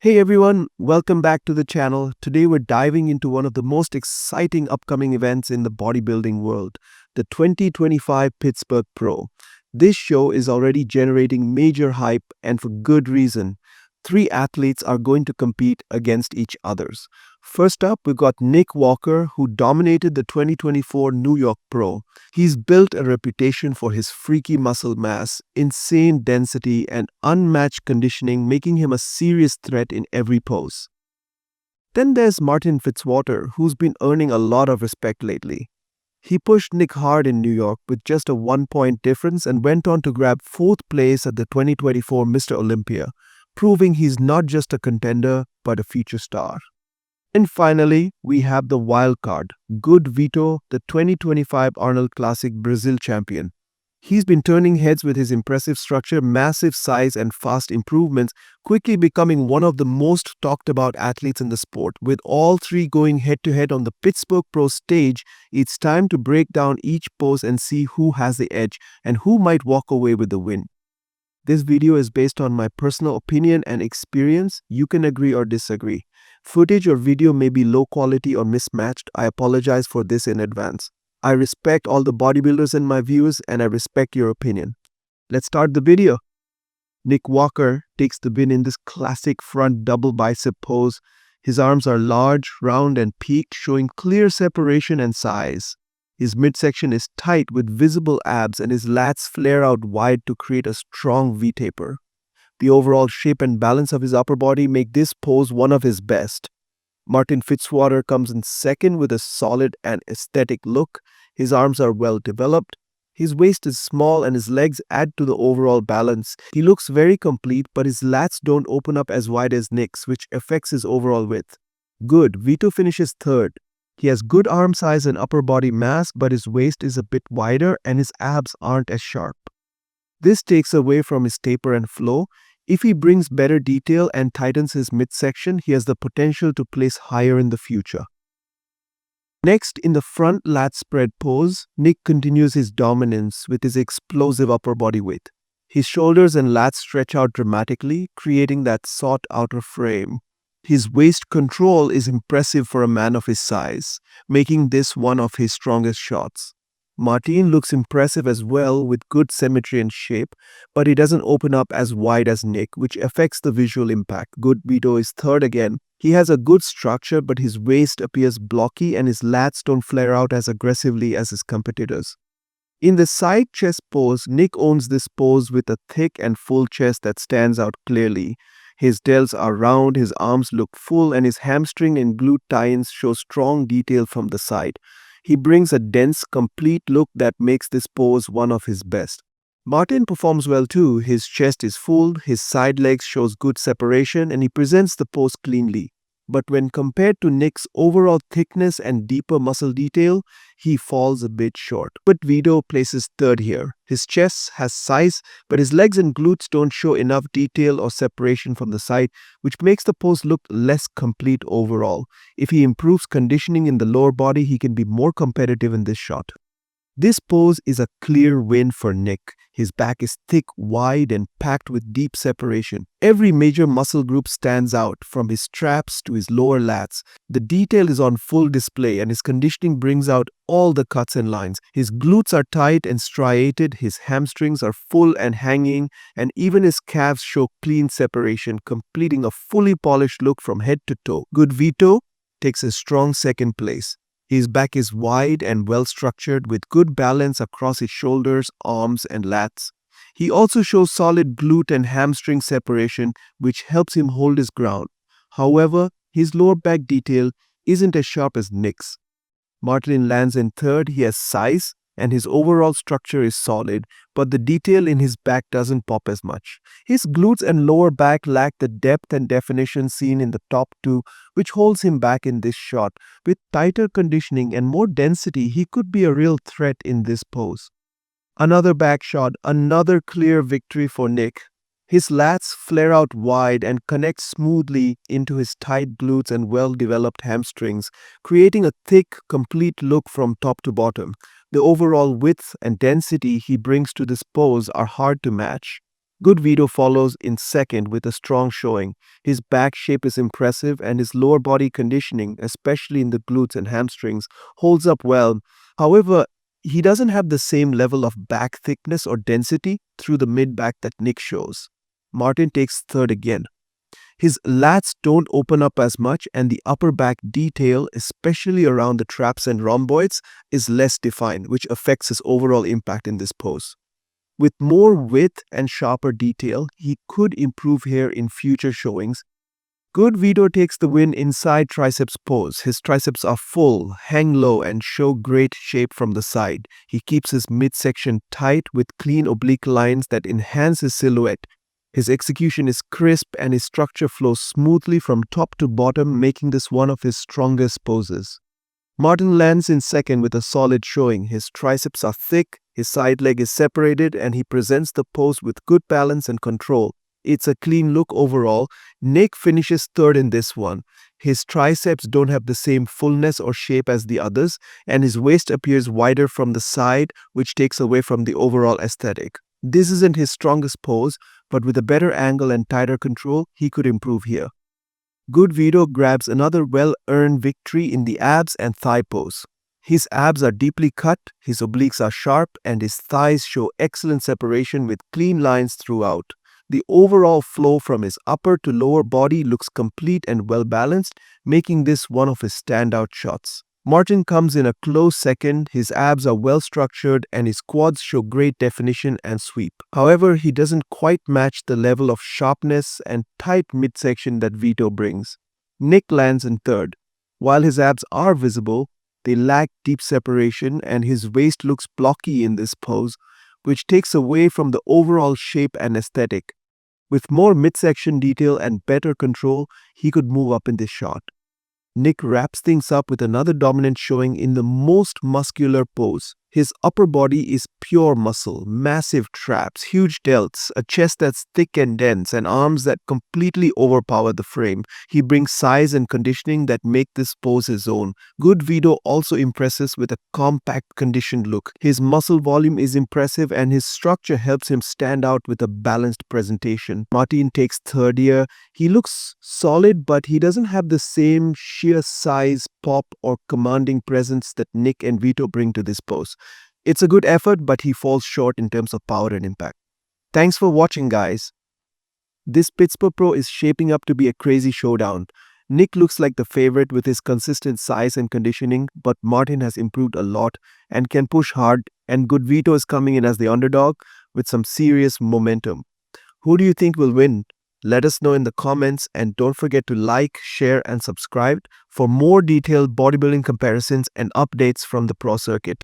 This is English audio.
Hey everyone, welcome back to the channel. Today we're diving into one of the most exciting upcoming events in the bodybuilding world, the 2025 Pittsburgh Pro. This show is already generating major hype and for good reason. Three athletes are going to compete against each others. First up, we've got Nick Walker, who dominated the 2024 New York Pro. He's built a reputation for his freaky muscle mass, insane density, and unmatched conditioning, making him a serious threat in every pose. Then there's Martin Fitzwater, who's been earning a lot of respect lately. He pushed Nick hard in New York with just a 1-point difference and went on to grab 4th place at the 2024 Mr. Olympia, proving he's not just a contender but a future star. And finally, we have the wild card, Good Vito, the 2025 Arnold Classic Brazil champion. He's been turning heads with his impressive structure, massive size, and fast improvements, quickly becoming one of the most talked about athletes in the sport. With all three going head-to-head on the Pittsburgh Pro stage, it's time to break down each pose and see who has the edge and who might walk away with the win. This video is based on my personal opinion and experience. You can agree or disagree. Footage or video may be low quality or mismatched. I apologize for this in advance. I respect all the bodybuilders and my viewers, and I respect your opinion. Let's start the video. Nick Walker takes the win in this classic front double bicep pose. His arms are large, round, and peaked, showing clear separation and size. His midsection is tight with visible abs, and his lats flare out wide to create a strong V-taper. The overall shape and balance of his upper body make this pose one of his best. Martin Fitzwater comes in second with a solid and aesthetic look. His arms are well developed. His waist is small and his legs add to the overall balance. He looks very complete, but his lats don't open up as wide as Nick's, which affects his overall width. Good Vito finishes third. He has good arm size and upper body mass, but his waist is a bit wider and his abs aren't as sharp. This takes away from his taper and flow. If he brings better detail and tightens his midsection, he has the potential to place higher in the future. Next, in the front lat spread pose, Nick continues his dominance with his explosive upper body weight. His shoulders and lats stretch out dramatically, creating that sought outer frame. His waist control is impressive for a man of his size, making this one of his strongest shots. Martin looks impressive as well with good symmetry and shape, but he doesn't open up as wide as Nick, which affects the visual impact. Good Vito is third again. He has a good structure, but his waist appears blocky and his lats don't flare out as aggressively as his competitors. In the side chest pose, Nick owns this pose with a thick and full chest that stands out clearly. His delts are round, his arms look full, and his hamstring and glute tie-ins show strong detail from the side. He brings a dense, complete look that makes this pose one of his best. Martin performs well too. His chest is full, his side legs shows good separation, and he presents the pose cleanly. But when compared to Nick's overall thickness and deeper muscle detail, he falls a bit short. But Vito places third here. His chest has size, but his legs and glutes don't show enough detail or separation from the side, which makes the pose look less complete overall. If he improves conditioning in the lower body, he can be more competitive in this shot. This pose is a clear win for Nick. His back is thick, wide, and packed with deep separation. Every major muscle group stands out, from his traps to his lower lats. The detail is on full display, and his conditioning brings out all the cuts and lines. His glutes are tight and striated, his hamstrings are full and hanging, and even his calves show clean separation, completing a fully polished look from head to toe. Good Vito takes a strong second place. His back is wide and well structured with good balance across his shoulders, arms, and lats. He also shows solid glute and hamstring separation, which helps him hold his ground. However, his lower back detail isn't as sharp as Nick's. Martin lands in third. He has size and his overall structure is solid, but the detail in his back doesn't pop as much. His glutes and lower back lack the depth and definition seen in the top two, which holds him back in this shot. With tighter conditioning and more density, he could be a real threat in this pose. Another back shot, another clear victory for Nick. His lats flare out wide and connect smoothly into his tight glutes and well-developed hamstrings, creating a thick, complete look from top to bottom. The overall width and density he brings to this pose are hard to match. Good Vito follows in second with a strong showing. His back shape is impressive and his lower body conditioning, especially in the glutes and hamstrings, holds up well. However, he doesn't have the same level of back thickness or density through the mid-back that Nick shows. Martin takes third again. His lats don't open up as much and the upper back detail, especially around the traps and rhomboids, is less defined, which affects his overall impact in this pose. With more width and sharper detail, he could improve here in future showings. Good Vito takes the win inside triceps pose. His triceps are full, hang low, and show great shape from the side. He keeps his midsection tight with clean oblique lines that enhance his silhouette. His execution is crisp and his structure flows smoothly from top to bottom, making this one of his strongest poses. Martin lands in second with a solid showing. His triceps are thick, his side leg is separated, and he presents the pose with good balance and control. It's a clean look overall. Nick finishes third in this one. His triceps don't have the same fullness or shape as the others, and his waist appears wider from the side, which takes away from the overall aesthetic. This isn't his strongest pose, but with a better angle and tighter control, he could improve here. Good Vito grabs another well-earned victory in the abs and thigh pose. His abs are deeply cut, his obliques are sharp, and his thighs show excellent separation with clean lines throughout. The overall flow from his upper to lower body looks complete and well-balanced, making this one of his standout shots. Martin comes in a close second, his abs are well-structured, and his quads show great definition and sweep. However, he doesn't quite match the level of sharpness and tight midsection that Vito brings. Nick lands in third. While his abs are visible, they lack deep separation and his waist looks blocky in this pose, which takes away from the overall shape and aesthetic. With more midsection detail and better control, he could move up in this shot. Nick wraps things up with another dominant showing in the most muscular pose. His upper body is pure muscle, massive traps, huge delts, a chest that's thick and dense, and arms that completely overpower the frame. He brings size and conditioning that make this pose his own. Good Vito also impresses with a compact, conditioned look. His muscle volume is impressive and his structure helps him stand out with a balanced presentation. Martin takes third here. He looks solid, but he doesn't have the same sheer size, pop, or commanding presence that Nick and Vito bring to this pose. It's a good effort, but he falls short in terms of power and impact. Thanks for watching, guys. This Pittsburgh Pro is shaping up to be a crazy showdown. Nick looks like the favorite with his consistent size and conditioning, but Martin has improved a lot and can push hard, and Good Vito is coming in as the underdog with some serious momentum. Who do you think will win? Let us know in the comments, and don't forget to like, share, and subscribe for more detailed bodybuilding comparisons and updates from the pro circuit.